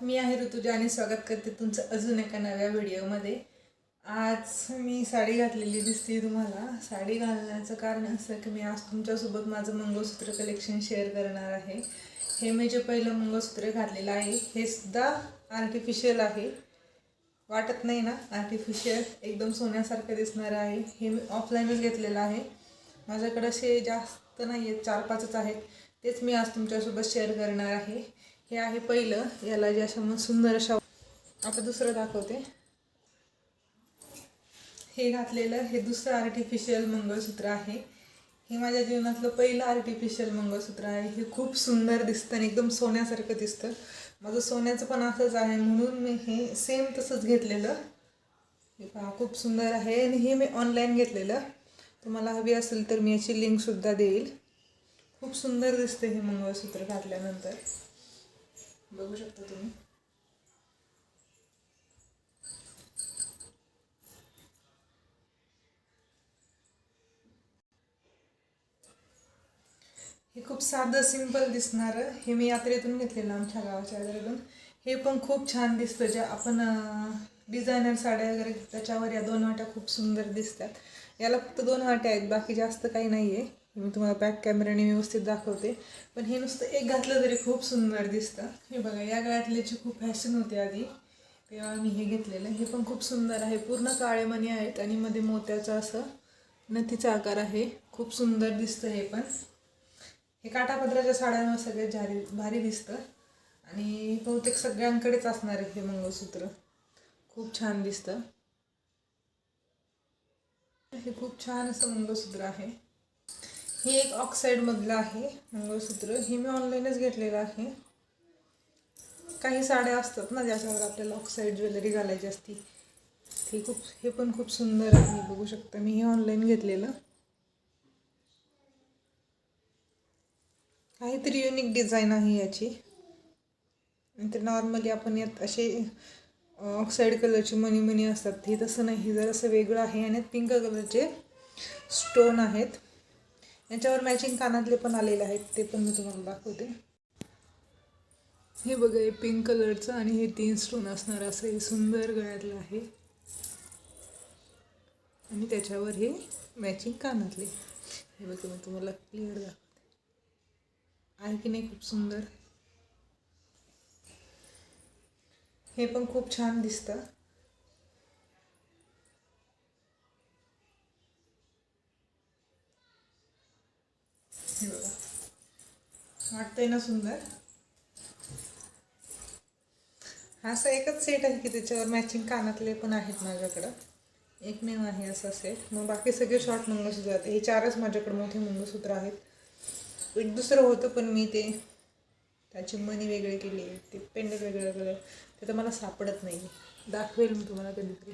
मी आहे ऋतुजा आणि स्वागत करते तुमचं अजून एका नव्या व्हिडिओमध्ये। आज मी साडी घातलेली दिसते तुम्हाला। साडी घालण्याचं कारण असं की मी आज तुमच्यासोबत माझं मंगळसूत्र कलेक्शन शेअर करणार आहे। हे मी जे पहिलं मंगळसूत्र घातलेलं आहे हे सुद्धा आर्टिफिशियल आहे, वाटत नाही ना आर्टिफिशियल, एकदम सोन्यासारखं दिसणार आहे। हे मी ऑफलाईनच घेतलेलं आहे, माझ्याकडे असे जास्त नाही आहेत, 4-5च आहेत, तेच मी आज तुमच्यासोबत शेअर करणार आहे। हे आहे पहिलं, याला जे अशा मस्त सुंदर अशा, आता दुसरं दाखवते। हे घातलेलं हे दुसरं आर्टिफिशियल मंगळसूत्र आहे। हे माझ्या जीवनातलं पहिलं आर्टिफिशियल मंगळसूत्र आहे। हे खूप सुंदर दिसतं आणि एकदम सोन्यासारखं दिसतं। माझं सोन्याचं पण असंच आहे म्हणून मी हे सेम तसंच घेतलेलं। हे पहा खूप सुंदर आहे आणि हे मी ऑनलाईन घेतलेलं। तुम्हाला हवी असेल तर मी याची लिंकसुद्धा देईल। खूप सुंदर दिसतं हे मंगळसूत्र घातल्यानंतर, बघू शकता तुम्ही। हे खूप साधं सिंपल दिसणारं, हे मी यात्रेतून घेतलेलं, आमच्या गावाच्या यात्रेतून। हे पण खूप छान दिसतं, जे आपण डिझायनर साड्या वगैरे त्याच्यावर या 2 वाट्या खूप सुंदर दिसतात। याला फक्त 2 वाट्या आहेत, बाकी जास्त काही नाही आहे। मी तुम्हाला बॅक कॅमेऱ्याने व्यवस्थित दाखवते, पण हे नुसतं एक घातलं तरी खूप सुंदर दिसतं। हे बघा, या गळ्यातल्याची खूप फॅशन होती आधी, तेव्हा मी हे घेतलेलं। हे पण खूप सुंदर आहे, पूर्ण काळे मणी आहेत आणि मध्ये मोत्याचं असं नथीचा आकार आहे, खूप सुंदर दिसतं हे पण। हे काठापदराच्या साड्यांवर सगळ्यात भारी दिसतं आणि बहुतेक सगळ्यांकडेच असणार आहे हे मंगळसूत्र, खूप छान दिसतं। हे खूप छान असं मंगळसूत्र आहे। हे एक ऑक्साईडमधलं आहे मंगळसूत्र, हे मी ऑनलाईनच घेतलेलं आहे। काही साड्या असतात ना ज्याच्यावर आपल्याला ऑक्साईड ज्वेलरी घालायची असती, हे पण खूप सुंदर आहे, बघू शकता। मी हे ऑनलाईन घेतलेलं, काहीतरी युनिक डिझाईन आहे याची। तर नॉर्मली आपण यात असे ऑक्साईड कलरचे मणी असतात, हे तसं नाही, हे जरासं वेगळं आहे। आणि पिंक कलरचे स्टोन आहेत, याच्यावर मॅचिंग कानातले पण आलेले आहेत, ते पण मी तुम्हाला दाखवते। हे बघा, हे पिंक कलरचं आणि हे 3 स्टोन असणार असं हे सुंदर गळ्यातलं आहे आणि त्याच्यावर हे मॅचिंग कानातले। हे बघा, मी तुम्हाला क्लिअर दाखवते, आहे की नाही खूप सुंदर। हे पण खूप छान दिसतं। हे बघा, वाटतंय ना सुंदर। हा असं एकच सेट आहे की त्याच्यावर मॅचिंग कानातले पण आहेत माझ्याकडं, एकमेव आहे असा सेट। मग बाकी सगळे शॉर्ट मंगळसूत्र आहेत, हे 4च माझ्याकडे मोठे मंगळसूत्र आहेत। एक दुसरं होतं पण मी ते त्याची मणी वेगळे केले, ते पेंडंट वेगळं केलं, ते तर मला सापडत नाही, दाखवेल मी तुम्हाला कधीतरी।